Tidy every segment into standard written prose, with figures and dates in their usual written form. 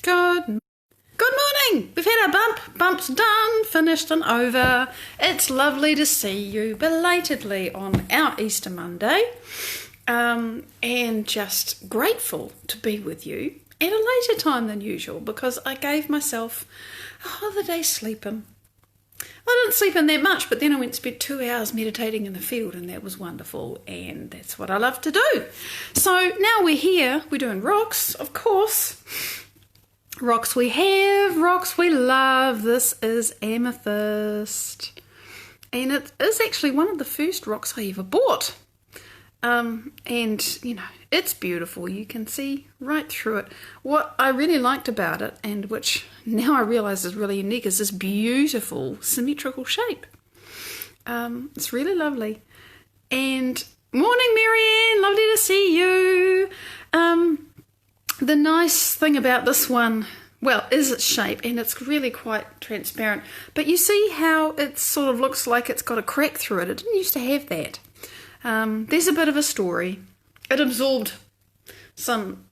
Good morning. We've had our bump. Bump's done, finished and over. It's lovely to see you belatedly on our Easter Monday. And just grateful to be with you at a later time than usual because I gave myself a holiday sleeping. I didn't sleep in that much, but then I went to spend 2 hours meditating in the field, and that was wonderful, and that's what I love to do. So now we're here, we're doing rocks, of course. Rocks we have, rocks we love. This is amethyst, and it is actually one of the first rocks I ever bought. And, you know, it's beautiful. You can see right through it. What I really liked about it, and which now I realise is really unique, is this beautiful symmetrical shape. It's really lovely. And morning, Marianne, lovely to see you. The nice thing about this one, well, is its shape, and it's really quite transparent. But you see how it sort of looks like it's got a crack through it. It didn't used to have that. There's a bit of a story. It absorbed some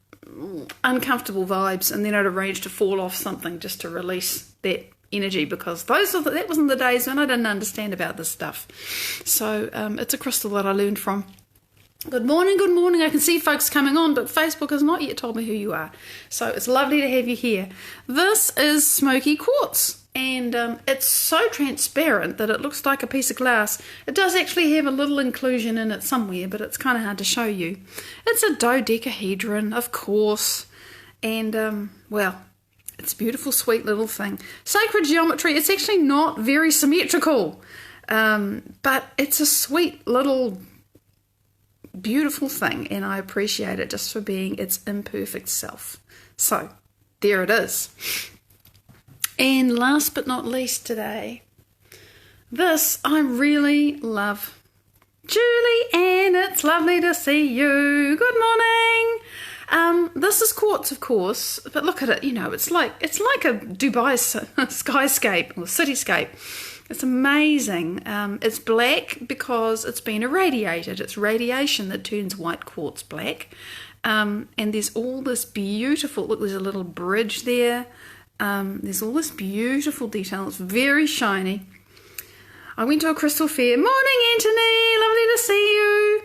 uncomfortable vibes, and then it arranged to fall off something just to release that energy, because that wasn't the days when I didn't understand about this stuff. So it's a crystal that I learned from. Good morning, good morning. I can see folks coming on, but Facebook has not yet told me who you are. So it's lovely to have you here. This is smoky quartz, and it's so transparent that it looks like a piece of glass. It does actually have a little inclusion in it somewhere, but it's kind of hard to show you. It's a dodecahedron, of course, and, well, it's a beautiful, sweet little thing. Sacred geometry, it's actually not very symmetrical, but it's a sweet little beautiful thing, and I appreciate it just for being its imperfect self. So there it is. And last but not least today, this I really love. Julie Ann, it's lovely to see you. Good morning. This is quartz, of course, but look at it. You know, it's like a Dubai skyscape or cityscape. It's amazing. It's black because it's been irradiated. It's radiation that turns white quartz black. And there's all this beautiful, look, there's a little bridge there. There's all this beautiful detail. It's very shiny. I went to a crystal fair. Morning, Anthony. Lovely to see you.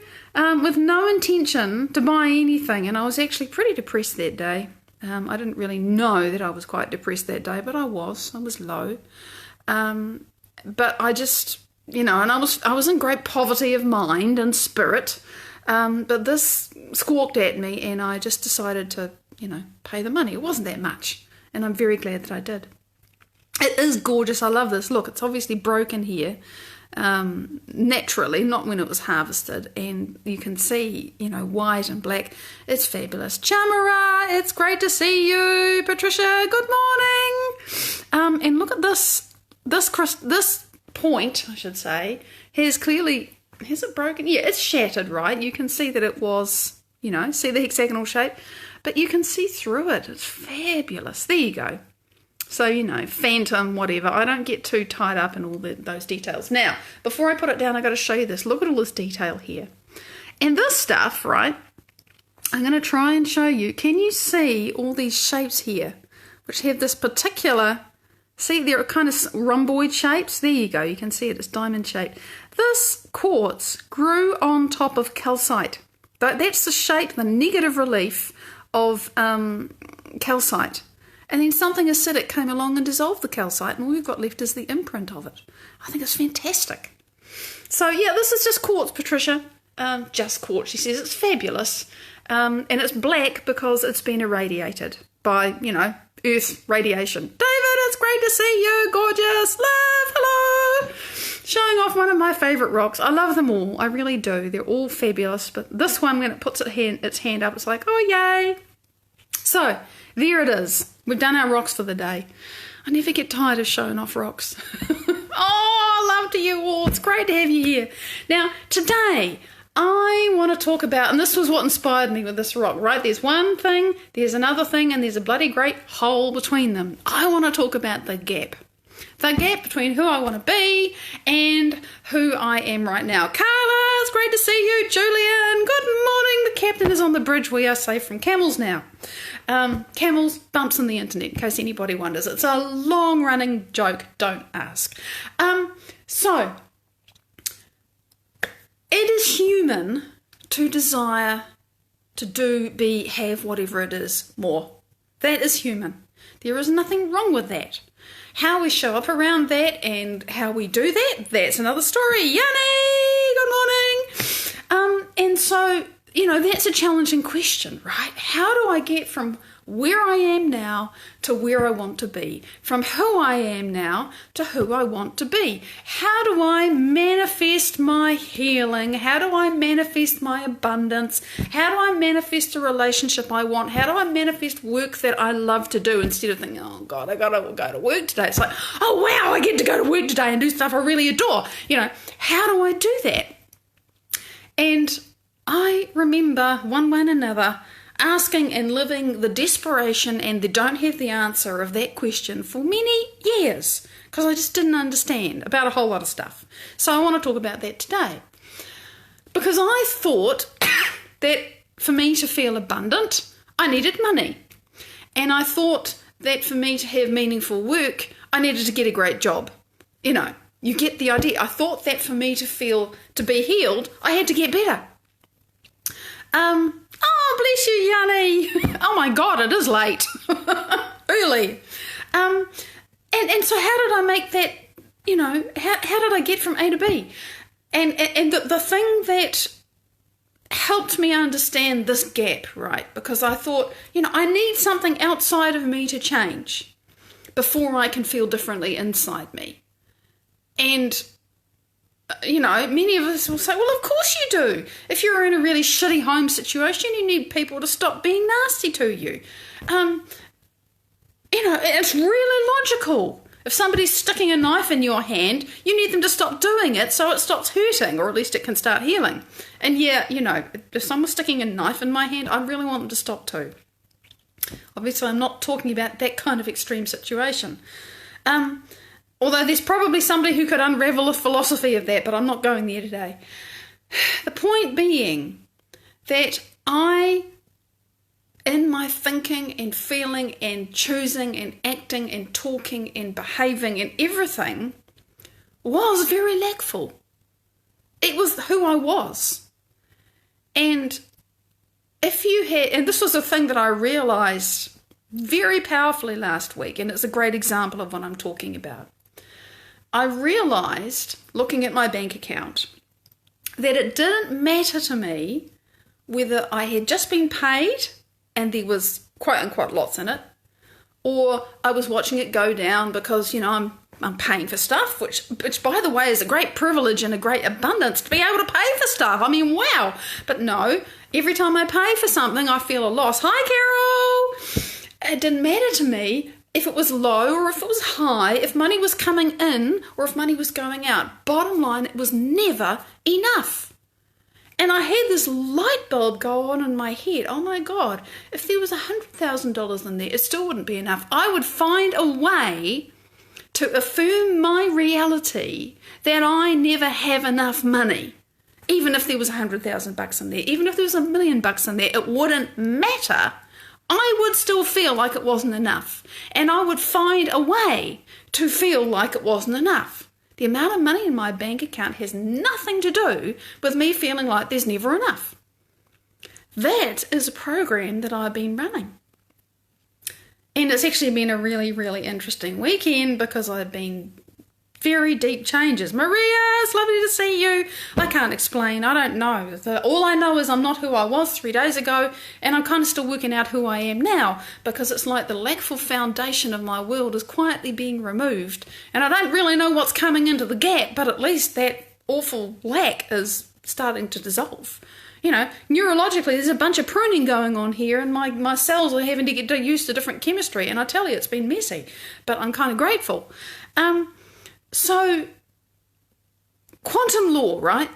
With no intention to buy anything. And I was actually pretty depressed that day. I didn't really know that I was quite depressed that day, but I was low. But I just, you know, and I was in great poverty of mind and spirit. But this squawked at me, and I just decided to, you know, pay the money. It wasn't that much, and I'm very glad that I did. It is gorgeous. I love this. Look, it's obviously broken here, naturally, not when it was harvested. And you can see, you know, white and black. It's fabulous. Chamara, it's great to see you. Patricia, good morning. And look at this. This point, I should say, has it broken? Yeah, it's shattered, right? You can see that it was, you know, see the hexagonal shape, but you can see through it. It's fabulous. There you go. So, you know, phantom, whatever. I don't get too tied up in all those details. Now, before I put it down, I got to show you this. Look at all this detail here. And this stuff, right, I'm going to try and show you. Can you see all these shapes here, which have this particular... See, there are kind of rhomboid shapes. There you go. You can see it. It's diamond shaped. This quartz grew on top of calcite. That's the shape, the negative relief of calcite. And then something acidic came along and dissolved the calcite, and all we've got left is the imprint of it. I think it's fantastic. So, yeah, this is just quartz, Patricia. Just quartz. She says it's fabulous. And it's black because it's been irradiated by, you know, Earth radiation. David, it's great to see you. Gorgeous. Love. Hello. Showing off one of my favourite rocks. I love them all. I really do. They're all fabulous. But this one, when it puts its hand up, it's like, oh, yay. So, there it is. We've done our rocks for the day. I never get tired of showing off rocks. Oh, love to you all. It's great to have you here. Now, today... I want to talk about, and this was what inspired me with this rock, right? There's one thing, there's another thing, and there's a bloody great hole between them. I want to talk about the gap. The gap between who I want to be and who I am right now. Carla, it's great to see you, Julian. Good morning. The captain is on the bridge. We are safe from camels now. Camels, bumps on the internet, in case anybody wonders. It's a long-running joke. Don't ask. So, it is human to desire to do, be, have, whatever it is, more. That is human. There is nothing wrong with that. How we show up around that and how we do that, that's another story. Yanni, good morning. And so, that's a challenging question, right? How do I get from where I am now to where I want to be? From who I am now to who I want to be? How do I manifest my healing? How do I manifest my abundance? How do I manifest the relationship I want? How do I manifest work that I love to do instead of thinking, oh God, I gotta go to work today? It's like, oh wow, I get to go to work today and do stuff I really adore. How do I do that? And I remember one way and another asking and living the desperation and the don't have the answer of that question for many years because I just didn't understand about a whole lot of stuff. So I want to talk about that today because I thought that for me to feel abundant, I needed money. And I thought that for me to have meaningful work, I needed to get a great job. You get the idea. I thought that for me to be healed, I had to get better. Oh, bless you, Yanni. Oh my God, it is late. Early. And so how did I make that, how did I get from A to B? And the thing that helped me understand this gap, right? Because I thought, I need something outside of me to change before I can feel differently inside me. And many of us will say, well, of course you do. If you're in a really shitty home situation, you need people to stop being nasty to you. It's really logical. If somebody's sticking a knife in your hand, you need them to stop doing it so it stops hurting, or at least it can start healing. And if someone's sticking a knife in my hand, I really want them to stop too. Obviously, I'm not talking about that kind of extreme situation. Although there's probably somebody who could unravel a philosophy of that, but I'm not going there today. The point being that I, in my thinking and feeling and choosing and acting and talking and behaving and everything, was very lackful. It was who I was. And and this was a thing that I realised very powerfully last week, and it's a great example of what I'm talking about. I realised, looking at my bank account, that it didn't matter to me whether I had just been paid and there was quote-unquote lots in it, or I was watching it go down because, I'm paying for stuff, which by the way is a great privilege and a great abundance to be able to pay for stuff. I mean, wow. But no, every time I pay for something, I feel a loss. Hi, Carol! It didn't matter to me if it was low or if it was high, if money was coming in or if money was going out. Bottom line, it was never enough. And I had this light bulb go on in my head. Oh my God, if there was $100,000 in there, it still wouldn't be enough. I would find a way to affirm my reality that I never have enough money. Even if there was $100,000 in there, even if there was $1 million in there, it wouldn't matter. I would still feel like it wasn't enough. And I would find a way to feel like it wasn't enough. The amount of money in my bank account has nothing to do with me feeling like there's never enough. That is a program that I've been running. And it's actually been a really, really interesting weekend because I've been very deep changes. Maria, it's lovely to see you. I can't explain. I don't know. All I know is I'm not who I was 3 days ago, and I'm kind of still working out who I am now because it's like the lackful foundation of my world is quietly being removed, and I don't really know what's coming into the gap, but at least that awful lack is starting to dissolve. Neurologically, there's a bunch of pruning going on here, and my cells are having to get used to different chemistry, and I tell you, it's been messy, but I'm kind of grateful. So, quantum law, right?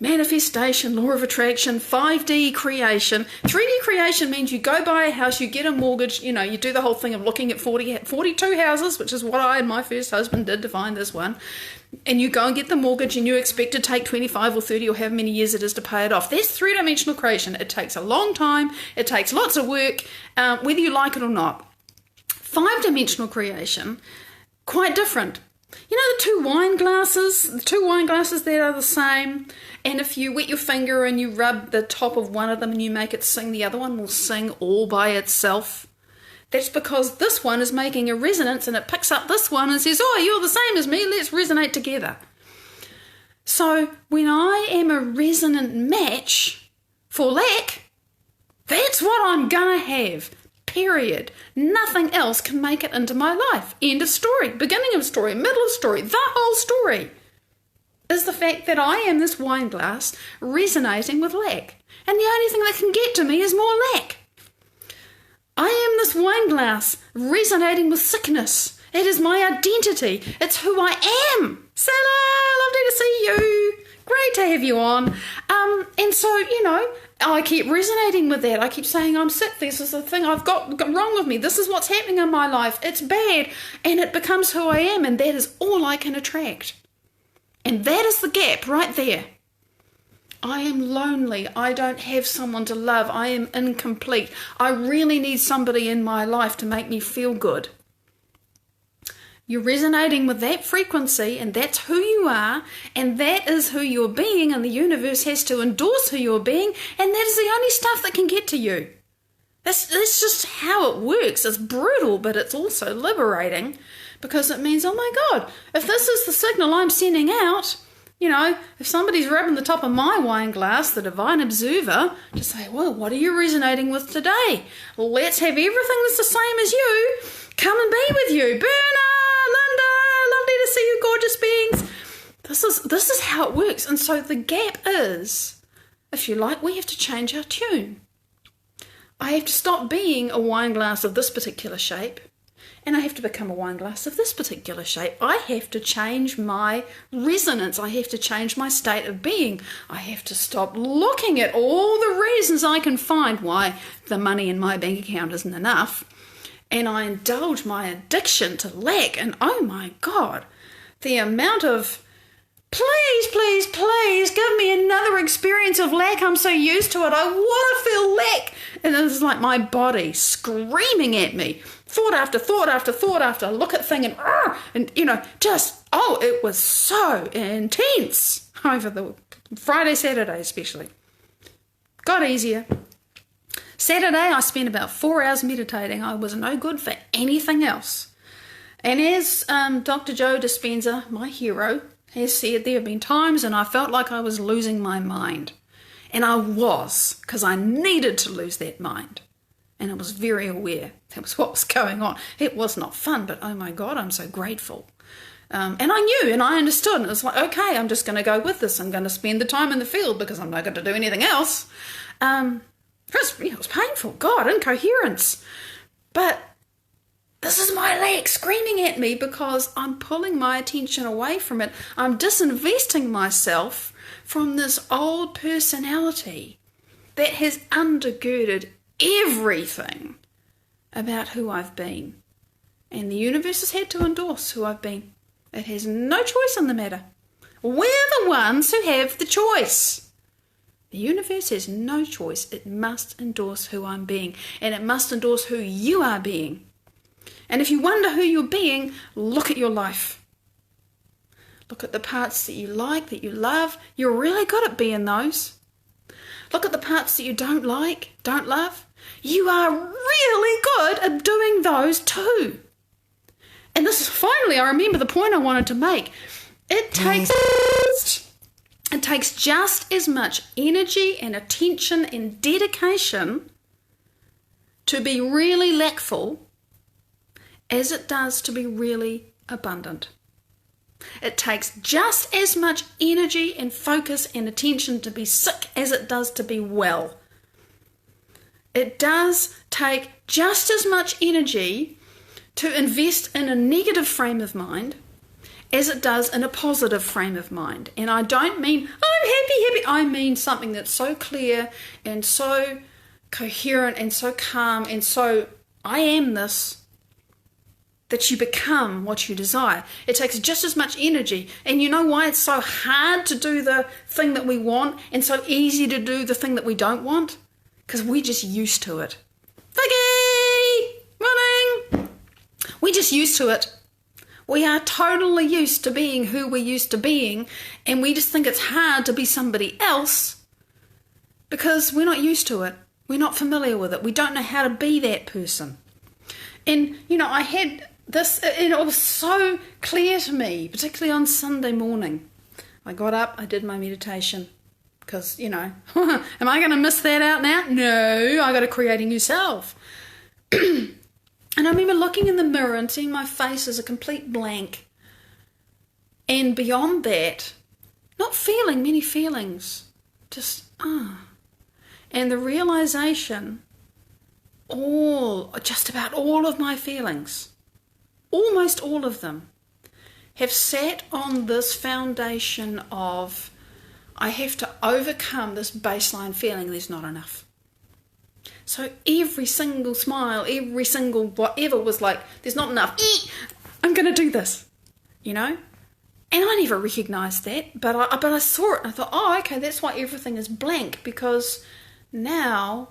manifestation, law of attraction, 5D creation. 3D creation means you go buy a house, you get a mortgage, you do the whole thing of looking at 42 houses, which is what I and my first husband did to find this one. And you go and get the mortgage and you expect to take 25 or 30 or however many years it is to pay it off. That's three-dimensional creation. It takes a long time. It takes lots of work, whether you like it or not. 5-dimensional creation, quite different. The two wine glasses that are the same, and if you wet your finger and you rub the top of one of them and you make it sing, the other one will sing all by itself. That's because this one is making a resonance and it picks up this one and says, oh, you're the same as me, let's resonate together. So when I am a resonant match for lack, that's what I'm going to have. Period. Nothing else can make it into my life. End of story. Beginning of story. Middle of story. The whole story is the fact that I am this wine glass resonating with lack. And the only thing that can get to me is more lack. I am this wine glass resonating with sickness. It is my identity. It's who I am. Sarah, lovely to see you. Great to have you on. And so, I keep resonating with that. I keep saying, I'm sick. This is the thing I've got wrong with me. This is what's happening in my life. It's bad. And it becomes who I am. And that is all I can attract. And that is the gap right there. I am lonely. I don't have someone to love. I am incomplete. I really need somebody in my life to make me feel good. You're resonating with that frequency, and that's who you are, and that is who you're being, and the universe has to endorse who you're being, and that is the only stuff that can get to you. That's just how it works. It's brutal, but it's also liberating, because it means, oh my God, if this is the signal I'm sending out, if somebody's rubbing the top of my wine glass, the divine observer, to say, well, what are you resonating with today? Let's have everything that's the same as you come and be with you. Berna, Linda, lovely to see you, gorgeous beings. This is how it works. And so the gap is, if you like, we have to change our tune. I have to stop being a wine glass of this particular shape, and I have to become a wine glass of this particular shape. I have to change my resonance. I have to change my state of being. I have to stop looking at all the reasons I can find why the money in my bank account isn't enough. And I indulge my addiction to lack. And oh my God, the amount of please give me another experience of lack. I'm so used to it. I want to feel lack. And it's like my body screaming at me. Thought after thought after thought after. Look at thing and it was so intense over the Friday, Saturday especially. Got easier. Saturday I spent about 4 hours meditating. I was no good for anything else. And as Dr. Joe Dispenza, my hero, has said, there have been times and I felt like I was losing my mind. And I was, because I needed to lose that mind. And I was very aware that was what was going on. It was not fun, but oh my God, I'm so grateful. And I knew and I understood. And it was like, okay, I'm just going to go with this. I'm going to spend the time in the field because I'm not going to do anything else. It was painful. God, incoherence. But this is my leg screaming at me because I'm pulling my attention away from it. I'm disinvesting myself from this old personality that has undergirded everything about who I've been. And the universe has had to endorse who I've been. It has no choice in the matter. We're the ones who have the choice. The universe has no choice. It must endorse who I'm being. And it must endorse who you are being. And if you wonder who you're being, look at your life. Look at the parts that you like, that you love. You're really good at being those. Look at the parts that you don't like, don't love. You are really good at doing those too. And this is finally, I remember the point I wanted to make. It takes just as much energy and attention and dedication to be really lackful as it does to be really abundant. It takes just as much energy and focus and attention to be sick as it does to be well. It does take just as much energy to invest in a negative frame of mind as it does in a positive frame of mind. And I don't mean, I'm happy. I mean something that's so clear and so coherent and so calm and so, I am this, that you become what you desire. It takes just as much energy. And you know why it's so hard to do the thing that we want and so easy to do the thing that we don't want? Because we're just used to it. Vicky! Morning! We're just used to it. We are totally used to being who we're used to being, and we just think it's hard to be somebody else because we're not used to it. We're not familiar with it. We don't know how to be that person. And, I had this, and it was so clear to me, particularly on Sunday morning. I got up, I did my meditation, because, am I going to miss that out now? No, I got to create a new self. And I remember looking in the mirror and seeing my face as a complete blank. And beyond that, not feeling many feelings, just, And the realization, just about all of my feelings, almost all of them, have sat on this foundation of, I have to overcome this baseline feeling there's not enough. So every single smile, every single whatever was like, there's not enough. I'm going to do this, And I never recognised that, but I saw it and I thought, okay, that's why everything is blank, because now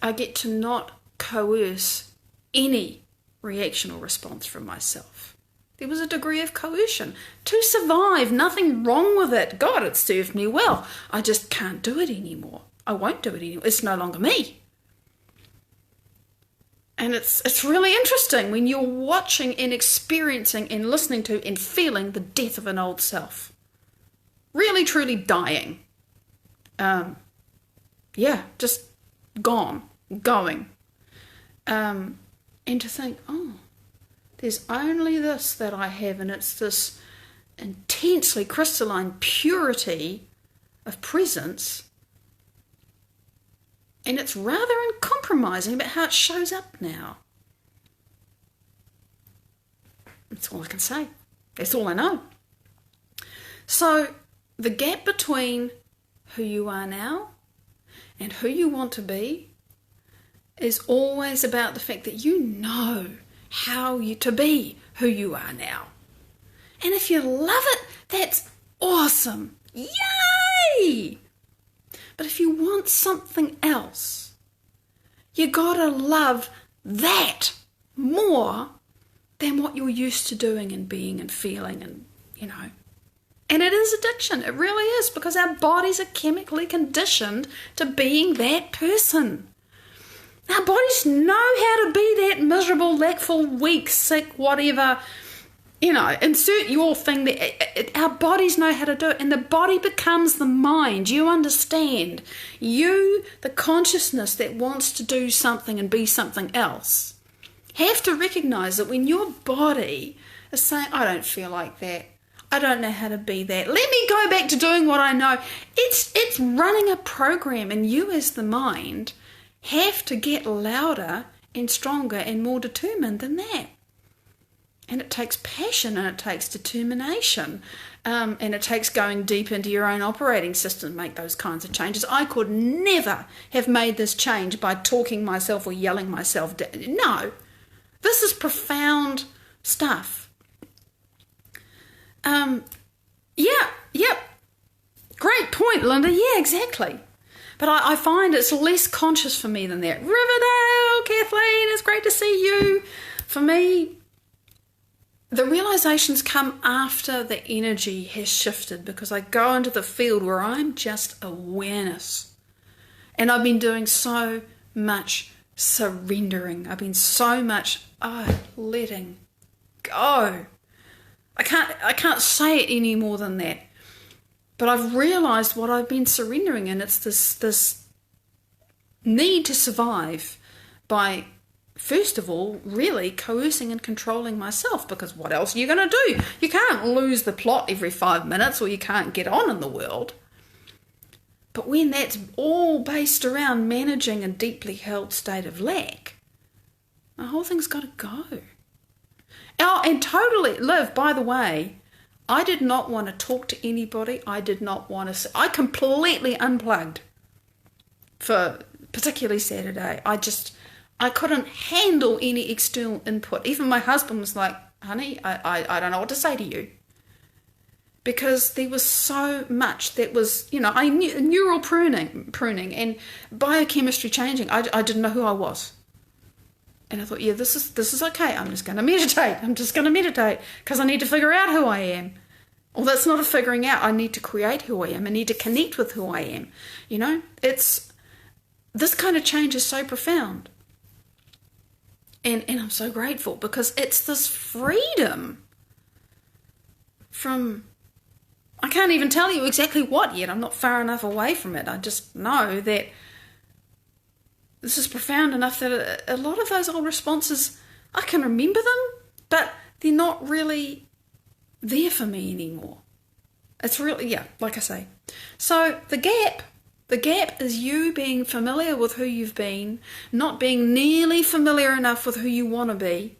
I get to not coerce any reaction or response from myself. There was a degree of coercion to survive, nothing wrong with it. God, it served me well. I just can't do it anymore. I won't do it anymore. It's no longer me. And it's really interesting when you're watching and experiencing and listening to and feeling the death of an old self. Really, truly dying. Just gone, going. And to think, there's only this that I have, and it's this intensely crystalline purity of presence. And it's rather uncompromising about how it shows up now. That's all I can say. That's all I know. So the gap between who you are now and who you want to be is always about the fact that you know how to be who you are now. And if you love it, that's awesome. Yay! But if you want something else, you gotta love that more than what you're used to doing and being and feeling and, And it is addiction. It really is, because our bodies are chemically conditioned to being that person. Our bodies know how to be that miserable, lackful, weak, sick, whatever, insert your thing there. Our bodies know how to do it, and the body becomes the mind. You understand? You, the consciousness that wants to do something and be something else, have to recognize that when your body is saying, I don't feel like that, I don't know how to be that, let me go back to doing what I know. It's running a program, and you as the mind have to get louder and stronger and more determined than that. And it takes passion, and it takes determination, and it takes going deep into your own operating system to make those kinds of changes. I could never have made this change by talking myself or yelling myself down. No, this is profound stuff. Great point, Linda. Yeah, exactly. But I find it's less conscious for me than that. Riverdale, Kathleen, it's great to see you. For me, the realizations come after the energy has shifted, because I go into the field where I'm just awareness. And I've been doing so much surrendering. I've been so much letting go. I can't say it any more than that. But I've realized what I've been surrendering, and it's this need to survive by, first of all, really coercing and controlling myself, because what else are you going to do? You can't lose the plot every 5 minutes, or you can't get on in the world. But when that's all based around managing a deeply held state of lack, the whole thing's got to go. Oh, and totally, Liv, by the way, I did not want to talk to anybody. I did not want to... I completely unplugged for particularly Saturday. I couldn't handle any external input. Even my husband was like, honey, I don't know what to say to you. Because there was so much that was, I knew neural pruning and biochemistry changing. I didn't know who I was. And I thought, yeah, this is okay. I'm just going to meditate because I need to figure out who I am. Well, that's not a figuring out. I need to create who I am. I need to connect with who I am. This kind of change is so profound. And I'm so grateful because it's this freedom from... I can't even tell you exactly what yet. I'm not far enough away from it. I just know that this is profound enough that a lot of those old responses, I can remember them, but they're not really there for me anymore. It's really, yeah, like I say. So the gap is you being familiar with who you've been, not being nearly familiar enough with who you want to be,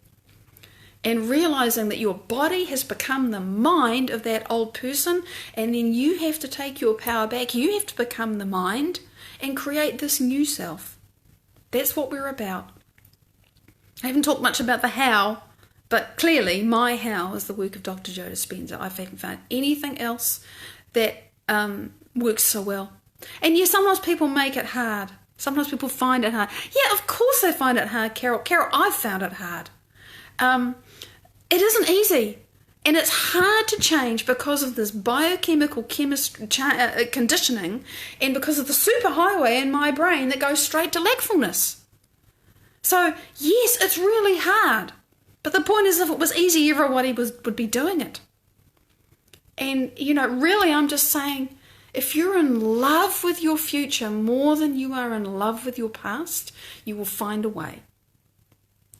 and realizing that your body has become the mind of that old person, and then you have to take your power back. You have to become the mind and create this new self. That's what we're about. I haven't talked much about the how, but clearly my how is the work of Dr. Joe Dispenza. I haven't found anything else that works so well. And yeah, sometimes people make it hard. Sometimes people find it hard. Yeah, of course they find it hard, Carol. Carol, I've found it hard. It isn't easy, and it's hard to change because of this biochemical conditioning and because of the superhighway in my brain that goes straight to lackfulness. So yes, it's really hard, but the point is, if it was easy, everybody would be doing it. And really, I'm just saying, if you're in love with your future more than you are in love with your past, you will find a way.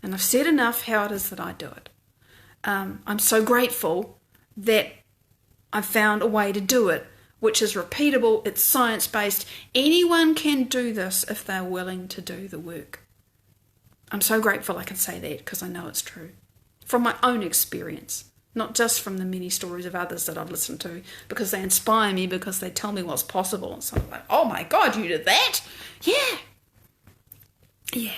And I've said enough how it is that I do it. I'm so grateful that I've found a way to do it, which is repeatable, it's science-based. Anyone can do this if they're willing to do the work. I'm so grateful I can say that because I know it's true. From my own experience, not just from the many stories of others that I've listened to, because they inspire me, because they tell me what's possible. And so I'm like, oh my God, you did that? Yeah. Yeah.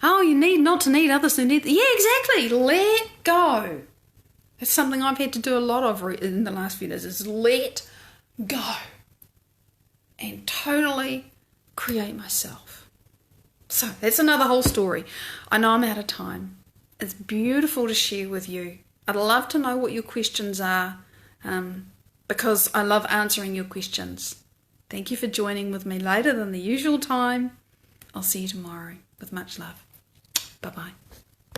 Oh, you need not to need others to need... Yeah, exactly. Let go. It's something I've had to do a lot of in the last few days, is let go. And totally create myself. So, that's another whole story. I know I'm out of time. It's beautiful to share with you. I'd love to know what your questions are, because I love answering your questions. Thank you for joining with me later than the usual time. I'll see you tomorrow with much love. Bye-bye.